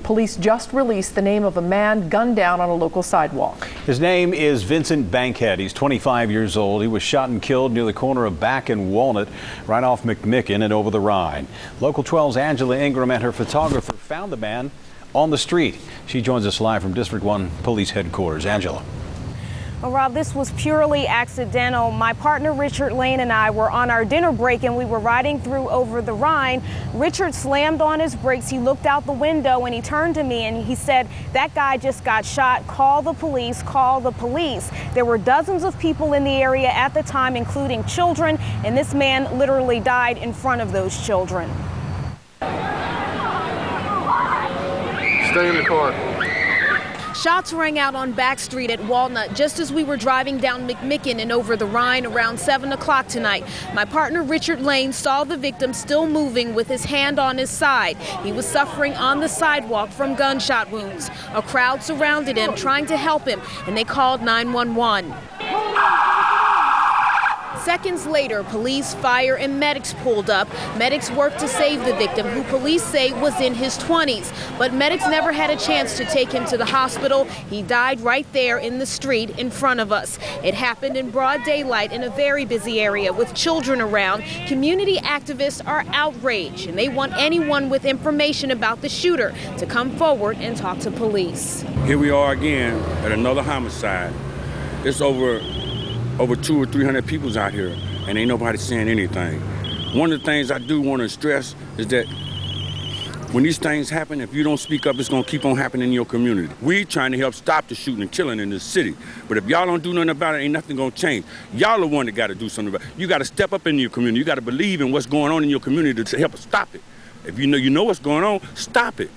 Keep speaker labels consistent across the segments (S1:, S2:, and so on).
S1: Police just released the name of a man gunned down on a local sidewalk.
S2: His name is Vincent Bankhead. He's 25 years old. He was shot and killed near the corner of Back and Walnut, right off McMicken and over the Rhine. Local 12's Angela Ingram and her photographer found the man on the street. She joins us live from District 1 Police Headquarters. Angela.
S3: Well, Rob, this was purely accidental. My partner Richard Lane and I were on our dinner break and we were riding through over the Rhine. Richard slammed on his brakes. He looked out the window and he turned to me and he said, "That guy just got shot. Call the police, call the police." There were dozens of people in the area at the time, including children, and this man literally died in front of those children.
S4: Stay in the car.
S3: Shots rang out on Back Street at Walnut just as we were driving down McMicken and over the Rhine around 7 o'clock tonight. My partner Richard Lane saw the victim still moving with his hand on his side. He was suffering on the sidewalk from gunshot wounds. A crowd surrounded him trying to help him, and they called 911. Seconds later, police, fire, and medics pulled up. Medics worked to save the victim, who police say was in his 20s. But medics never had a chance to take him to the hospital. He died right there in the street in front of us. It happened in broad daylight in a very busy area with children around. Community activists are outraged, and they want anyone with information about the shooter to come forward and talk to police.
S5: Here we are again at another homicide. It's over 200 or 300 people's out here, and ain't nobody saying anything. One of the things I do want to stress is that when these things happen, if you don't speak up, it's going to keep on happening in your community. We trying to help stop the shooting and killing in this city. But if y'all don't do nothing about it, ain't nothing going to change. Y'all the one that got to do something about it. You got to step up in your community. You got to believe in what's going on in your community to help us stop it. If you know what's going on, stop it.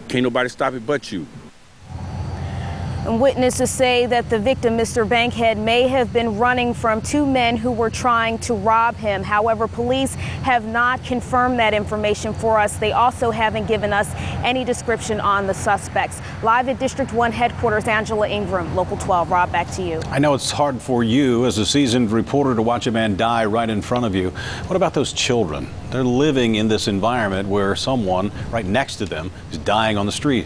S5: Can't nobody stop it but you.
S3: And witnesses say that the victim, Mr. Bankhead, may have been running from two men who were trying to rob him. However, police have not confirmed that information for us. They also haven't given us any description on the suspects. Live at District 1 headquarters, Angela Ingram, Local 12. Rob, back to you.
S2: I know it's hard for you as a seasoned reporter to watch a man die right in front of you. What about those children? They're living in this environment where someone right next to them is dying on the street.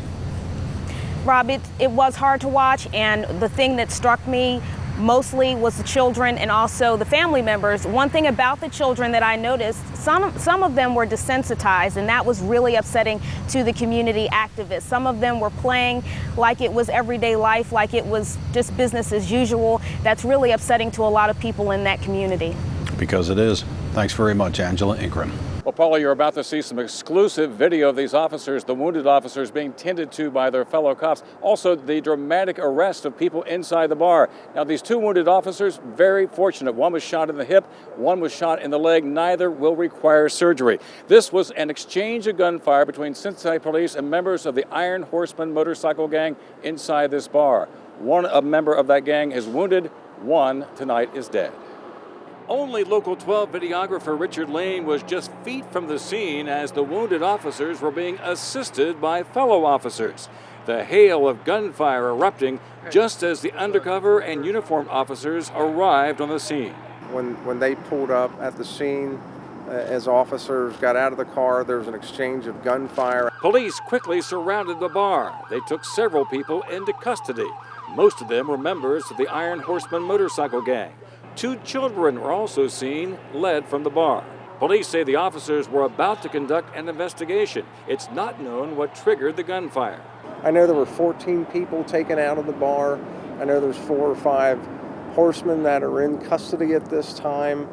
S3: Rob, it was hard to watch, and the thing that struck me mostly was the children and also the family members. One thing about the children that I noticed, some of them were desensitized, and that was really upsetting to the community activists. Some of them were playing like it was everyday life, like it was just business as usual. That's really upsetting to a lot of people in that community.
S2: Because it is. Thanks very much, Angela Ingram.
S6: Well, Paula, you're about to see some exclusive video of these officers, the wounded officers being tended to by their fellow cops. Also, the dramatic arrest of people inside the bar. Now, these two wounded officers, very fortunate. One was shot in the hip, one was shot in the leg. Neither will require surgery. This was an exchange of gunfire between Cincinnati police and members of the Iron Horseman motorcycle gang inside this bar. A member of that gang is wounded. One tonight is dead. Only Local 12 videographer Richard Lane was just feet from the scene as the wounded officers were being assisted by fellow officers. The hail of gunfire erupting just as the undercover and uniformed officers arrived on the scene.
S4: When they pulled up at the scene, as officers got out of the car, there was an exchange of gunfire.
S6: Police quickly surrounded the bar. They took several people into custody. Most of them were members of the Iron Horseman motorcycle gang. Two children were also seen, led from the bar. Police say the officers were about to conduct an investigation. It's not known what triggered the gunfire.
S4: I know there were 14 people taken out of the bar. I know there's 4 or 5 horsemen that are in custody at this time.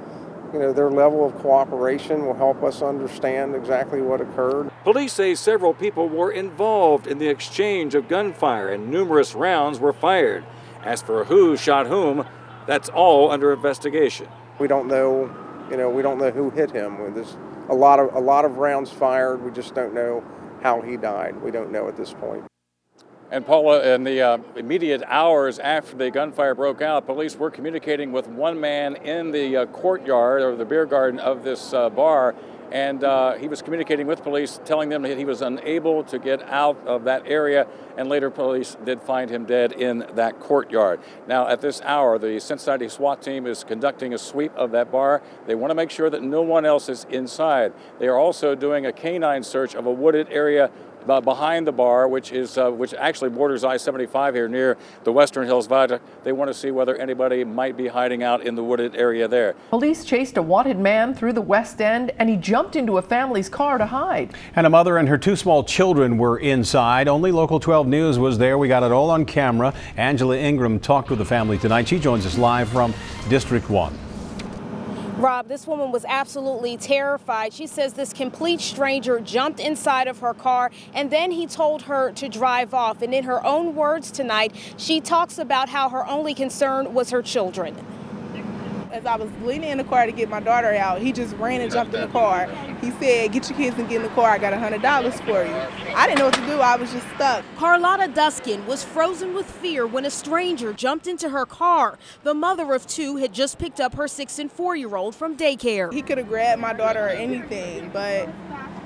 S4: You know, their level of cooperation will help us understand exactly what occurred.
S6: Police say several people were involved in the exchange of gunfire and numerous rounds were fired. As for who shot whom, that's all under investigation.
S4: We don't know, we don't know who hit him. There's a lot of rounds fired. We just don't know how he died. We don't know at this point.
S6: And Paula, in the immediate hours after the gunfire broke out, police were communicating with one man in the courtyard or the beer garden of this bar. And he was communicating with police, telling them that he was unable to get out of that area, and later police did find him dead in that courtyard. Now, at this hour, the Cincinnati SWAT team is conducting a sweep of that bar. They want to make sure that no one else is inside. They are also doing a canine search of a wooded area behind the bar, which actually borders I-75 here near the Western Hills Viaduct. They want to see whether anybody might be hiding out in the wooded area there.
S1: Police chased a wanted man through the West End, and he jumped into a family's car to hide.
S2: And a mother and her 2 small children were inside. Only Local 12 News was there. We got it all on camera. Angela Ingram talked with the family tonight. She joins us live from District 1.
S3: Rob, this woman was absolutely terrified. She says this complete stranger jumped inside of her car and then he told her to drive off. And in her own words tonight, she talks about how her only concern was her children.
S7: As I was leaning in the car to get my daughter out, he just ran and jumped in the car. He said, "Get your kids and get in the car. I got $100 for you." I didn't know what to do. I was just stuck.
S3: Carlotta Duskin was frozen with fear when a stranger jumped into her car. The mother of 2 had just picked up her 6- and 4-year-old from daycare.
S7: He could have grabbed my daughter or anything, but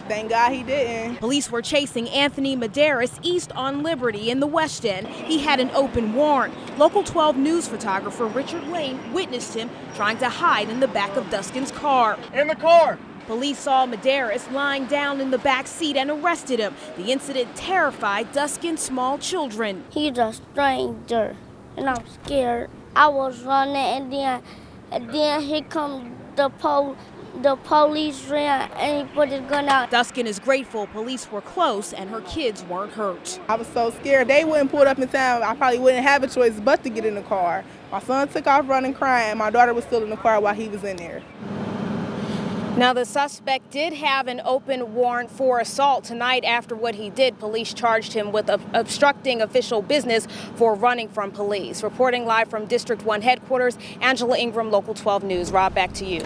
S7: thank God he didn't.
S3: Police were chasing Anthony Medeiros east on Liberty in the West End. He had an open warrant. Local 12 News photographer Richard Lane witnessed him trying to hide in the back of Duskin's car.
S8: In the car!
S3: Police saw Medeiros lying down in the back seat and arrested him. The incident terrified Duskin's small children.
S9: He's a stranger, and I'm scared. I was running, and then here come the police ran, and he put his gun out.
S3: Duskin is grateful police were close and her kids weren't hurt.
S7: I was so scared. They wouldn't pull up in time. I probably wouldn't have a choice but to get in the car. My son took off running, crying. My daughter was still in the car while he was in there.
S3: Now, the suspect did have an open warrant for assault. Tonight, after what he did, police charged him with obstructing official business for running from police. Reporting live from District 1 headquarters, Angela Ingram, Local 12 News. Rob, back to you.